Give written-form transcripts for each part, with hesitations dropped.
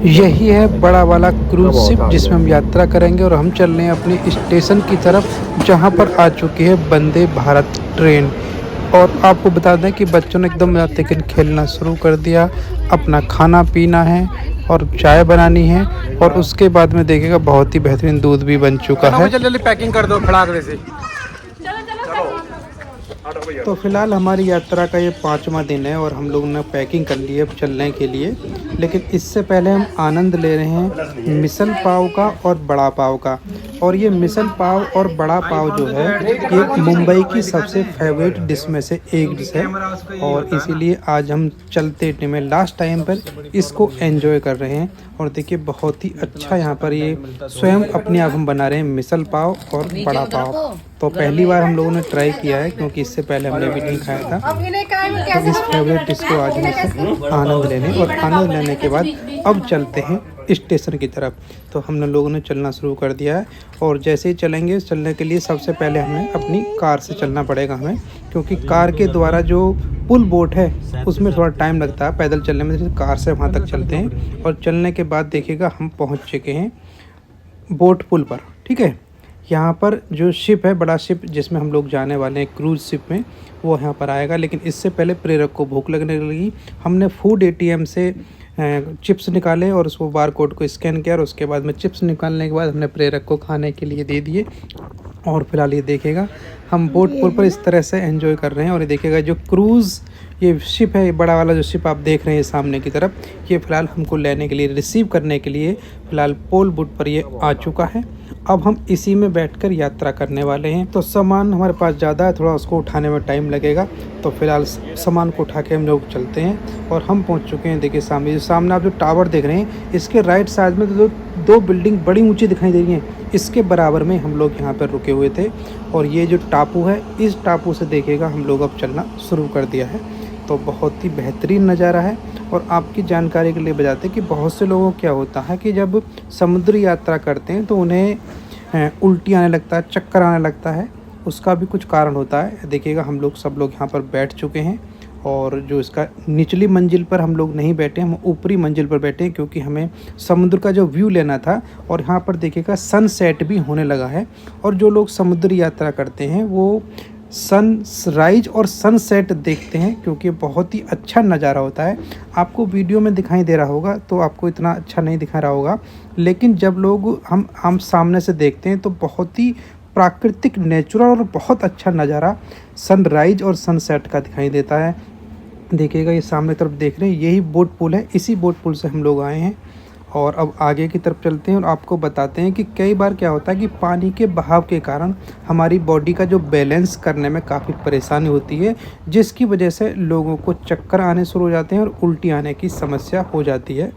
यही है बड़ा वाला क्रूज शिप जिसमें हम यात्रा करेंगे और हम चल रहे हैं अपने स्टेशन की तरफ जहां पर आ चुकी है वंदे भारत ट्रेन। और आपको बता दें कि बच्चों ने एकदम रात खेलना शुरू कर दिया। अपना खाना पीना है और चाय बनानी है और उसके बाद में देखिएगा बहुत ही बेहतरीन दूध भी बन चुका है। जल्दी पैकिंग कर दो फटाक से। तो फिलहाल हमारी यात्रा का ये 5वां दिन है और हम लोगों ने पैकिंग कर ली है अब चलने के लिए। लेकिन इससे पहले हम आनंद ले रहे हैं मिसल पाव का और बड़ा पाव का। और ये मिसल पाव और बड़ा पाव जो है ये मुंबई की सबसे फेवरेट डिश में से एक डिश है और इसीलिए आज हम चलते में लास्ट टाइम पर इसको एंजॉय कर रहे हैं। और देखिए बहुत ही अच्छा यहाँ पर ये स्वयं अपने आप हम बना रहे हैं मिसल पाव और बड़ा पाव। तो पहली बार हम लोगों ने ट्राई किया है क्योंकि इससे पहले हमने भी नहीं खाया था। तो इस फेवरेट डिश को आज हम आनंद लेने और आनंद लेने के बाद अब चलते हैं स्टेशन की तरफ। तो हमने लोगों ने चलना शुरू कर दिया है और जैसे ही चलेंगे चलने के लिए सबसे पहले हमें अपनी कार से चलना पड़ेगा हमें, क्योंकि कार के द्वारा जो पुल बोट है उसमें थोड़ा टाइम लगता है पैदल चलने में। जैसे कार से वहाँ तक चलते हैं और चलने के बाद देखिएगा हम पहुँच चुके हैं बोट पुल पर। ठीक है, यहाँ पर जो शिप है बड़ा शिप जिसमें हम लोग जाने वाले हैं क्रूज़ शिप में, वो यहाँ पर आएगा। लेकिन इससे पहले प्रेरक को भूख लगने लगी। हमने फूड एटीएम से चिप्स निकाले और उसको बार कोड को स्कैन किया और उसके बाद में चिप्स निकालने के बाद हमने प्रेरक को खाने के लिए दे दिए। और फिलहाल ये देखिएगा हम बोट पुल पर इस तरह से एंजॉय कर रहे हैं। और ये देखिएगा जो क्रूज़ ये शिप है, ये बड़ा वाला जो शिप आप देख रहे हैं सामने की तरफ, ये फ़िलहाल हमको लेने के लिए रिसीव करने के लिए फ़िलहाल पोल बुट पर ये आ चुका है। अब हम इसी में बैठकर यात्रा करने वाले हैं। तो सामान हमारे पास ज़्यादा है, थोड़ा उसको उठाने में टाइम लगेगा। तो फिलहाल सामान को उठा के हम लोग चलते हैं और हम पहुंच चुके हैं। देखिए सामने आप जो टावर देख रहे हैं इसके राइट साइड में तो दो बिल्डिंग बड़ी ऊंची दिखाई दे रही हैं, इसके बराबर में हम लोग यहाँ पर रुके हुए थे। और ये जो टापू है इस टापू से देखिएगा हम लोग अब चलना शुरू कर दिया है। तो बहुत ही बेहतरीन नज़ारा है। और आपकी जानकारी के लिए बताते हैं कि बहुत से लोगों को क्या होता है कि जब समुद्री यात्रा करते हैं तो उन्हें उल्टी आने लगता है, चक्कर आने लगता है। उसका भी कुछ कारण होता है। देखिएगा हम लोग सब लोग यहाँ पर बैठ चुके हैं और जो इसका निचली मंजिल पर हम लोग नहीं बैठे, हम ऊपरी मंजिल पर बैठे हैं क्योंकि हमें समुद्र का जो व्यू लेना था। और यहाँ पर देखिएगा सनसेट भी होने लगा है। और जो लोग समुद्री यात्रा करते हैं वो सनराइज और सनसेट देखते हैं क्योंकि बहुत ही अच्छा नज़ारा होता है। आपको वीडियो में दिखाई दे रहा होगा तो आपको इतना अच्छा नहीं दिखा रहा होगा, लेकिन जब लोग हम सामने से देखते हैं तो बहुत ही प्राकृतिक, नेचुरल और बहुत अच्छा नज़ारा सनराइज और सनसेट का दिखाई देता है। देखिएगा ये सामने तरफ देख रहे हैं यही बोट पुल है, इसी बोट पुल से हम लोग आए हैं। और अब आगे की तरफ चलते हैं और आपको बताते हैं कि कई बार क्या होता है कि पानी के बहाव के कारण हमारी बॉडी का जो बैलेंस करने में काफ़ी परेशानी होती है, जिसकी वजह से लोगों को चक्कर आने शुरू हो जाते हैं और उल्टी आने की समस्या हो जाती है।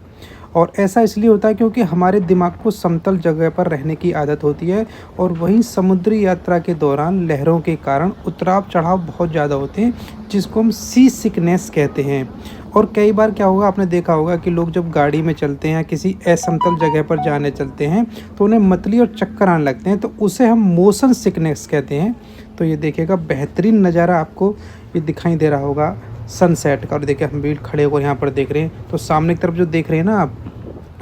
और ऐसा इसलिए होता है क्योंकि हमारे दिमाग को समतल जगह पर रहने की आदत होती है और वहीं समुद्री यात्रा के दौरान लहरों के कारण उतराव चढ़ाव बहुत ज़्यादा होते हैं, जिसको हम सी सिकनेस कहते हैं। और कई बार क्या होगा, आपने देखा होगा कि लोग जब गाड़ी में चलते हैं किसी असमतल जगह पर जाने चलते हैं तो उन्हें मतली और चक्कर आने लगते हैं, तो उसे हम मोशन सिकनेस कहते हैं। तो ये देखिएगा बेहतरीन नज़ारा आपको ये दिखाई दे रहा होगा सनसेट का। और देखिए हम भी खड़े होकर यहाँ पर देख रहे हैं तो सामने की तरफ जो देख रहे हैं ना आप,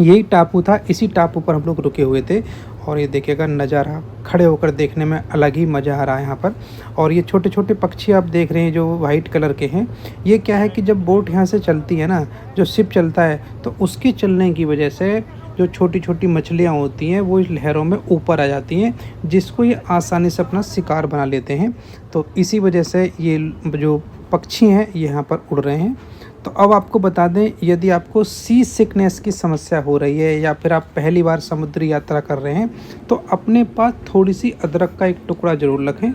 यही टापू था, इसी टापू पर हम लोग रुके हुए थे। और ये देखिएगा नज़ारा खड़े होकर देखने में अलग ही मज़ा आ रहा है यहाँ पर। और ये छोटे छोटे पक्षी आप देख रहे हैं जो वाइट कलर के हैं, ये क्या है कि जब बोट यहाँ से चलती है ना, जो शिप चलता है, तो उसके चलने की वजह से जो छोटी छोटी मछलियाँ होती हैं वो इस लहरों में ऊपर आ जाती हैं, जिसको ये आसानी से अपना शिकार बना लेते हैं। तो इसी वजह से ये जो पक्षी हैं ये यहाँ पर उड़ रहे हैं। तो अब आपको बता दें, यदि आपको सी सिकनेस की समस्या हो रही है या फिर आप पहली बार समुद्री यात्रा कर रहे हैं तो अपने पास थोड़ी सी अदरक का एक टुकड़ा ज़रूर रखें।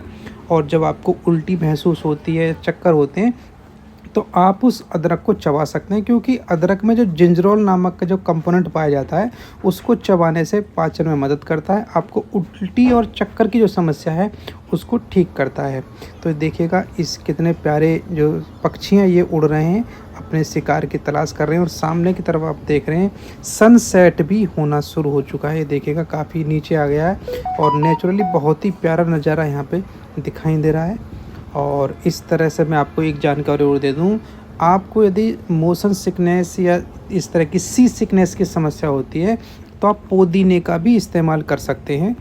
और जब आपको उल्टी महसूस होती है, चक्कर होते हैं, तो आप उस अदरक को चबा सकते हैं, क्योंकि अदरक में जो जिंजरोल नामक का जो कंपोनेंट पाया जाता है उसको चबाने से पाचन में मदद करता है, आपको उल्टी और चक्कर की जो समस्या है उसको ठीक करता है। तो देखिएगा इस कितने प्यारे जो पक्षी हैं ये उड़ रहे हैं, अपने शिकार की तलाश कर रहे हैं। और सामने की तरफ आप देख रहे हैं सनसेट भी होना शुरू हो चुका है। ये देखिएगा काफ़ी नीचे आ गया है और नेचुरली बहुत ही प्यारा नज़ारा यहाँ पे दिखाई दे रहा है। और इस तरह से मैं आपको एक जानकारी और दे दूँ, आपको यदि मोशन सिकनेस या इस तरह की सी सिकनेस की समस्या होती है तो आप पुदीने का भी इस्तेमाल कर सकते हैं।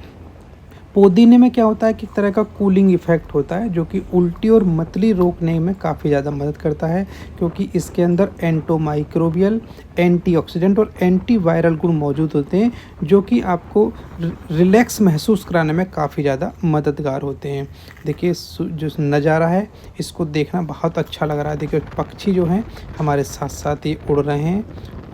पुदीने में क्या होता है कि एक तरह का कूलिंग इफ़ेक्ट होता है जो कि उल्टी और मतली रोकने में काफ़ी ज़्यादा मदद करता है, क्योंकि इसके अंदर एंटोमाइक्रोबियल, एंटीऑक्सीडेंट और एंटीवायरल गुण मौजूद होते हैं जो कि आपको रिलैक्स महसूस कराने में काफ़ी ज़्यादा मददगार होते हैं। देखिए जो नज़ारा है इसको देखना बहुत अच्छा लग रहा है। देखिए पक्षी जो हैं हमारे साथ साथ ही उड़ रहे हैं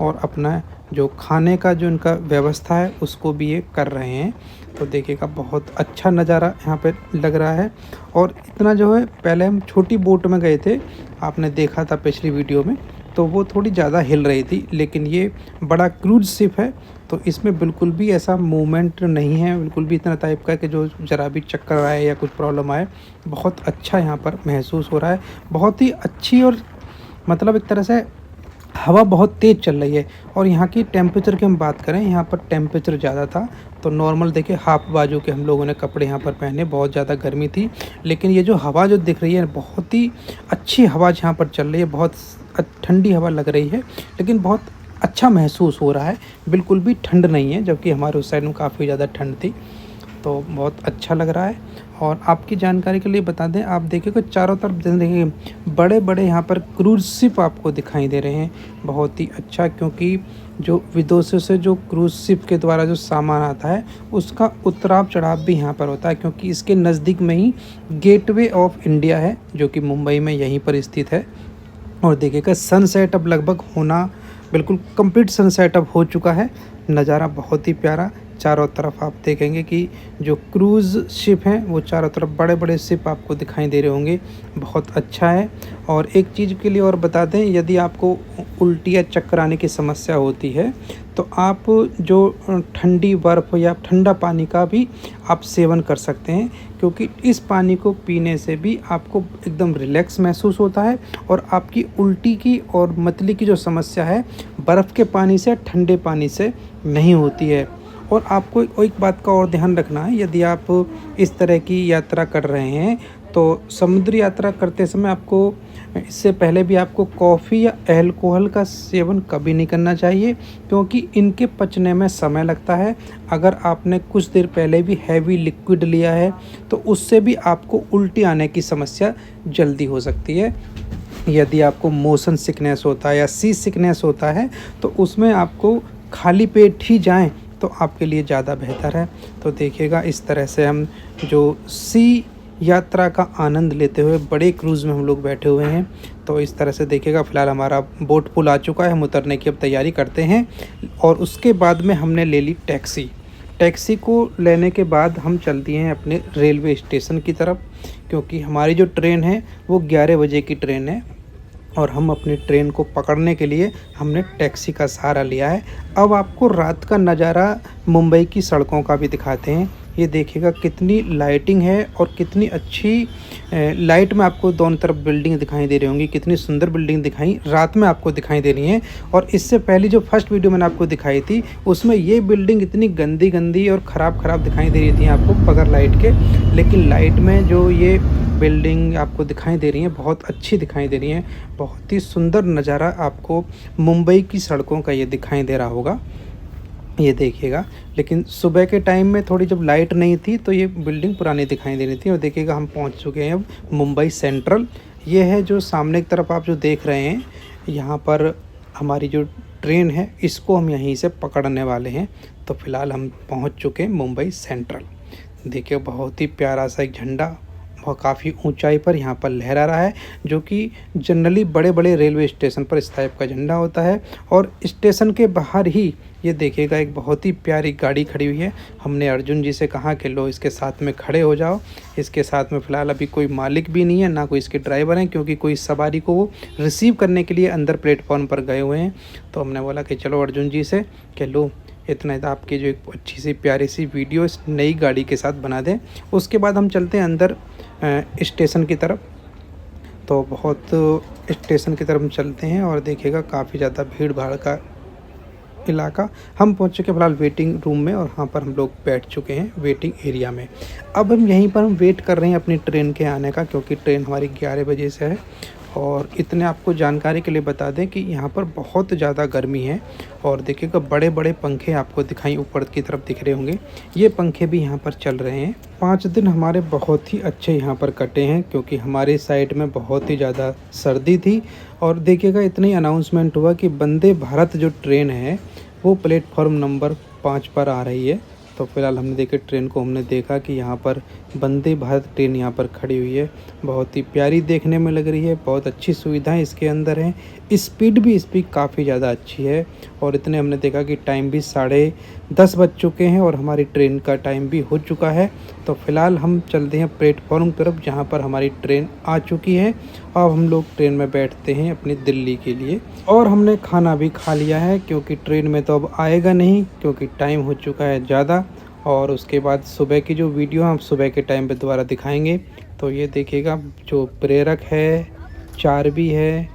और अपना जो खाने का जो इनका व्यवस्था है उसको भी ये कर रहे हैं। तो देखिएगा बहुत अच्छा नज़ारा यहाँ पे लग रहा है। और इतना जो है, पहले हम छोटी बोट में गए थे, आपने देखा था पिछली वीडियो में, तो वो थोड़ी ज़्यादा हिल रही थी, लेकिन ये बड़ा क्रूज शिप है तो इसमें बिल्कुल भी ऐसा मूवमेंट नहीं है, बिल्कुल भी इतना टाइप का कि जो ज़रा भी चक्कर आए या कुछ प्रॉब्लम आए। बहुत अच्छा यहाँ पर महसूस हो रहा है, बहुत ही अच्छी, और मतलब एक तरह से हवा बहुत तेज़ चल रही है। और यहाँ की टेम्परेचर की हम बात करें, यहाँ पर टेम्परेचर ज़्यादा था तो नॉर्मल देखिए हाफ बाजू के हम लोगों ने कपड़े यहाँ पर पहने, बहुत ज़्यादा गर्मी थी। लेकिन ये जो हवा जो दिख रही है बहुत ही अच्छी हवा यहाँ पर चल रही है, बहुत ठंडी हवा लग रही है, लेकिन बहुत अच्छा महसूस हो रहा है, बिल्कुल भी ठंड नहीं है, जबकि हमारे उस साइड में काफ़ी ज़्यादा ठंड थी। तो बहुत अच्छा लग रहा है। और आपकी जानकारी के लिए बता दें, आप देखिएगा चारों तरफ देखिए बड़े बड़े यहाँ पर क्रूज शिप आपको दिखाई दे रहे हैं, बहुत ही अच्छा, क्योंकि जो विदेशों से जो क्रूज शिप के द्वारा जो सामान आता है उसका उतराव चढ़ाव भी यहाँ पर होता है, क्योंकि इसके नज़दीक में ही गेटवे ऑफ इंडिया है जो कि मुंबई में यहीं पर स्थित है। और देखिएगा सनसेट अब लगभग होना, बिल्कुल कंप्लीट सनसेट अब हो चुका है। नज़ारा बहुत ही प्यारा, चारों तरफ आप देखेंगे कि जो क्रूज़ शिप हैं वो चारों तरफ बड़े बड़े शिप आपको दिखाई दे रहे होंगे, बहुत अच्छा है। और एक चीज़ के लिए और बता दें, यदि आपको उल्टी या चक्कर आने की समस्या होती है तो आप जो ठंडी बर्फ़ या ठंडा पानी का भी आप सेवन कर सकते हैं, क्योंकि इस पानी को पीने से भी आपको एकदम रिलैक्स महसूस होता है और आपकी उल्टी की और मतली की जो समस्या है बर्फ़ के पानी से, ठंडे पानी से नहीं होती है। और आपको एक बात का और ध्यान रखना है, यदि आप इस तरह की यात्रा कर रहे हैं तो समुद्री यात्रा करते समय आपको इससे पहले भी आपको कॉफ़ी या अल्कोहल का सेवन कभी नहीं करना चाहिए, क्योंकि इनके पचने में समय लगता है। अगर आपने कुछ देर पहले भी हैवी लिक्विड लिया है तो उससे भी आपको उल्टी आने की समस्या जल्दी हो सकती है। यदि आपको मोशन सिकनेस होता है या सी सिकनेस होता है तो उसमें आपको खाली पेट ही जाएं तो आपके लिए ज़्यादा बेहतर है। तो देखिएगा इस तरह से हम जो सी यात्रा का आनंद लेते हुए बड़े क्रूज़ में हम लोग बैठे हुए हैं। तो इस तरह से देखिएगा, फ़िलहाल हमारा बोट पुल आ चुका है, हम उतरने की अब तैयारी करते हैं। और उसके बाद में हमने ले ली टैक्सी को लेने के बाद हम चल दिए हैं अपने रेलवे स्टेशन की तरफ, क्योंकि हमारी जो ट्रेन है वो 11 बजे की ट्रेन है और हम अपनी ट्रेन को पकड़ने के लिए हमने टैक्सी का सहारा लिया है। अब आपको रात का नज़ारा मुंबई की सड़कों का भी दिखाते हैं। ये देखिएगा कितनी लाइटिंग है और कितनी अच्छी लाइट में आपको दोनों तरफ बिल्डिंग दिखाई दे रही होंगी, कितनी सुंदर बिल्डिंग दिखाई रात में आपको दिखाई दे रही हैं। और इससे पहले जो फर्स्ट वीडियो मैंने आपको दिखाई थी उसमें ये बिल्डिंग इतनी गंदी और ख़राब दिखाई दे रही थी आपको बगैर लाइट के, लेकिन लाइट में जो ये बिल्डिंग आपको दिखाई दे रही हैं बहुत अच्छी दिखाई दे रही हैं। बहुत ही सुंदर नज़ारा आपको मुंबई की सड़कों का ये दिखाई दे रहा होगा, ये देखिएगा। लेकिन सुबह के टाइम में थोड़ी जब लाइट नहीं थी तो ये बिल्डिंग पुरानी दिखाई दे रही थी। और देखिएगा हम पहुंच चुके हैं अब मुंबई सेंट्रल। ये है जो सामने की तरफ आप जो देख रहे हैं, यहाँ पर हमारी जो ट्रेन है इसको हम यहीं से पकड़ने वाले हैं। तो फ़िलहाल हम पहुंच चुके हैं मुंबई सेंट्रल। देखिए बहुत ही प्यारा सा एक झंडा और काफ़ी ऊंचाई पर यहाँ पर लहरा रहा है, जो कि जनरली बड़े बड़े रेलवे स्टेशन पर इस टाइप का झंडा होता है। और स्टेशन के बाहर ही ये देखिएगा एक बहुत ही प्यारी गाड़ी खड़ी हुई है। हमने अर्जुन जी से कहा कि लो इसके साथ में खड़े हो जाओ। इसके साथ में फ़िलहाल अभी कोई मालिक भी नहीं है, ना कोई इसके ड्राइवर हैं, क्योंकि कोई सवारी को वो रिसीव करने के लिए अंदर प्लेटफॉर्म पर गए हुए हैं। तो हमने बोला कि चलो अर्जुन जी से कि लो इतना आपकी जो एक अच्छी सी प्यारी सी वीडियो इस नई गाड़ी के साथ बना दें। उसके बाद हम चलते हैं अंदर स्टेशन की तरफ। तो बहुत स्टेशन की तरफ हम चलते हैं और देखिएगा काफ़ी ज़्यादा भीड़ भाड़ का इलाका। हम पहुंच चुके फ़िलहाल वेटिंग रूम में और वहाँ पर हम लोग बैठ चुके हैं वेटिंग एरिया में। अब हम यहीं पर वेट कर रहे हैं अपनी ट्रेन के आने का, क्योंकि ट्रेन हमारी 11 बजे से है और इतने आपको जानकारी के लिए बता दें कि यहाँ पर बहुत ज़्यादा गर्मी है। और देखिएगा बड़े बड़े पंखे आपको दिखाई ऊपर की तरफ दिख रहे होंगे, ये पंखे भी यहाँ पर चल रहे हैं। 5 दिन हमारे बहुत ही अच्छे यहाँ पर कटे हैं, क्योंकि हमारे साइड में बहुत ही ज़्यादा सर्दी थी। और देखिएगा इतनी अनाउंसमेंट हुआ कि वंदे भारत जो ट्रेन है वो प्लेटफॉर्म नंबर 5 पर आ रही है। तो फिलहाल हमने देखे ट्रेन को, हमने देखा कि यहाँ पर वंदे भारत ट्रेन यहाँ पर खड़ी हुई है। बहुत ही प्यारी देखने में लग रही है, बहुत अच्छी सुविधाएं इसके अंदर हैं। स्पीड भी इसकी काफ़ी ज़्यादा अच्छी है। और इतने हमने देखा कि टाइम भी 10:30 बज चुके हैं और हमारी ट्रेन का टाइम भी हो चुका है। तो फिलहाल हम चलते हैं प्लेटफॉर्म तरफ, जहाँ पर हमारी ट्रेन आ चुकी है। अब हम लोग ट्रेन में बैठते हैं अपनी दिल्ली के लिए। और हमने खाना भी खा लिया है, क्योंकि ट्रेन में तो अब आएगा नहीं, क्योंकि टाइम हो चुका है ज़्यादा। और उसके बाद सुबह की जो वीडियो हम सुबह के टाइम पे दोबारा दिखाएंगे। तो ये देखिएगा जो प्रेरक है, चार्वी है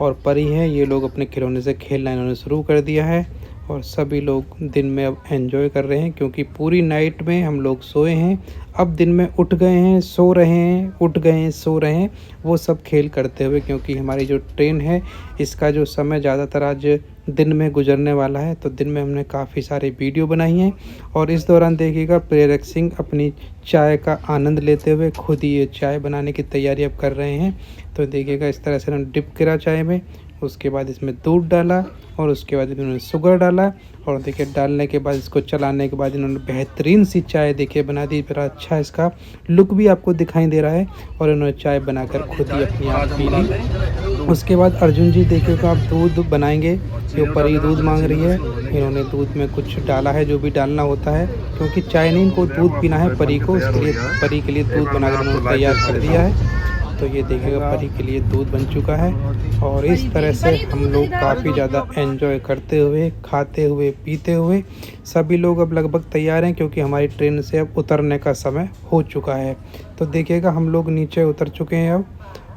और परी है, ये लोग अपने खिलौने से खेलना इन्होंने शुरू कर दिया है। और सभी लोग दिन में अब एंजॉय कर रहे हैं, क्योंकि पूरी नाइट में हम लोग सोए हैं। अब दिन में उठ गए हैं, सो रहे हैं, उठ गए हैं, सो रहे हैं, वो सब खेल करते हुए, क्योंकि हमारी जो ट्रेन है इसका जो समय ज़्यादातर आज दिन में गुजरने वाला है। तो दिन में हमने काफ़ी सारे वीडियो बनाई हैं। और इस दौरान देखिएगा प्रेरक सिंह अपनी चाय का आनंद लेते हुए खुद ही ये चाय बनाने की तैयारी अब कर रहे हैं। तो देखिएगा इस तरह से उन्होंने डिप करा चाय में, उसके बाद इसमें दूध डाला और उसके बाद इन्होंने शुगर डाला। और देखिए डालने के बाद इसको चलाने के बाद इन्होंने बेहतरीन सी चाय देखिए बना दी। बड़ा अच्छा इसका लुक भी आपको दिखाई दे रहा है। और इन्होंने चाय बनाकर खुद ही अपनी आप पी ली। उसके बाद अर्जुन जी देखिएगा आप दूध बनाएंगे, ये परी दूध मांग रही है। इन्होंने दूध में कुछ डाला है जो भी डालना होता है, क्योंकि चाय नहीं इनको दूध पीना है परी को, इसके लिए परी के लिए दूध बनाकर उन्होंने तैयार कर दिया है। तो ये देखिएगा परी के लिए दूध बन चुका है। और इस तरह से हम लोग काफ़ी ज़्यादा एंजॉय करते हुए, खाते हुए, पीते हुए सभी लोग अब लगभग तैयार हैं, क्योंकि हमारी ट्रेन से अब उतरने का समय हो चुका है। तो देखिएगा हम लोग नीचे उतर चुके हैं अब।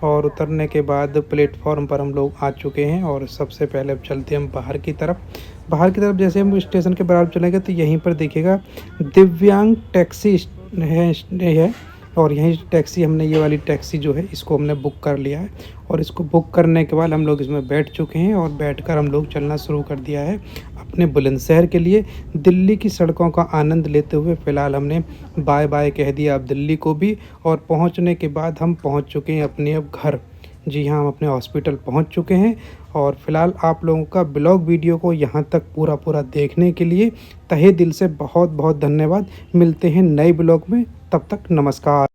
और उतरने के बाद प्लेटफॉर्म पर हम लोग आ चुके हैं। और सबसे पहले अब चलते हैं हम बाहर की तरफ। बाहर की तरफ जैसे हम स्टेशन के बराबर चलेंगे तो यहीं पर देखिएगा दिव्यांग टैक्सी है। और यही टैक्सी हमने, ये वाली टैक्सी जो है इसको हमने बुक कर लिया है। और इसको बुक करने के बाद हम लोग इसमें बैठ चुके हैं और बैठकर हम लोग चलना शुरू कर दिया है अपने बुलंदशहर के लिए। दिल्ली की सड़कों का आनंद लेते हुए फ़िलहाल हमने बाय बाय कह दिया अब दिल्ली को भी। और पहुंचने के बाद हम पहुंच चुके हैं अपने अब घर। जी हाँ, हम अपने हॉस्पिटल पहुंच चुके हैं। और फिलहाल आप लोगों का ब्लॉग वीडियो को यहाँ तक पूरा देखने के लिए तहे दिल से बहुत बहुत धन्यवाद। मिलते हैं नए ब्लॉग में, तब तक नमस्कार।